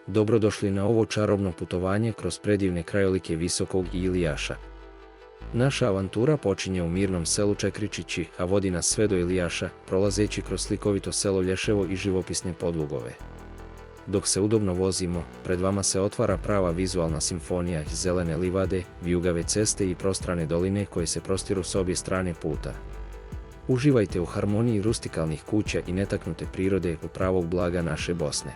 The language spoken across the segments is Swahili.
Dobrodošli na ovo čarobno putovanje kroz predivne krajolike Visokog i Ilijaša. Naša avantura počinje u mirnom selu Čekrčići, a vodi nas sve do Ilijaša, prolazeći kroz slikovito selo Lješevo i živopisne podlugove. Dok se udobno vozimo, pred vama se otvara prava vizualna simfonija iz zelene livade, vijugave ceste i prostrane doline koje se prostiru s obje strane puta. Uživajte u harmoniji rustikalnih kuća i netaknute prirode u pravog blaga naše Bosne.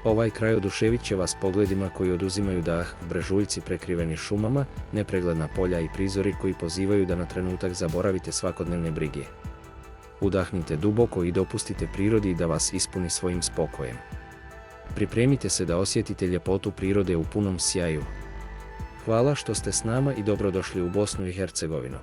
Ovaj kraj oduševit će vas pogledima koji oduzimaju dah, brežuljci prekriveni šumama, nepregledna polja i prizori koji pozivaju da na trenutak zaboravite svakodnevne brige. Udahnite duboko i dopustite prirodi da vas ispuni svojim spokojem. Pripremite se da osjetite ljepotu prirode u punom sjaju. Hvala što ste s nama i dobrodošli u Bosnu i Hercegovinu.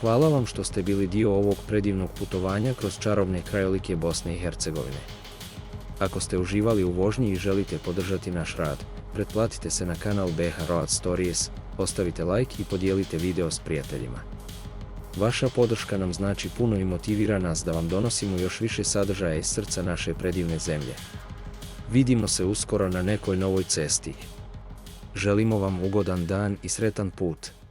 Hvala vam što ste bili dio ovog predivnog putovanja kroz čarobne krajolike Bosne i Hercegovine. Ako ste uživali u vožnji i želite podržati naš rad, pretplatite se na kanal BH Road Stories, ostavite like i podijelite video s prijateljima. Vaša podrška nam znači puno i motivira nas da vam donosimo još više sadržaja iz srca naše predivne zemlje. Vidimo se uskoro na nekoj novoj cesti. Želimo vam ugodan dan i sretan put.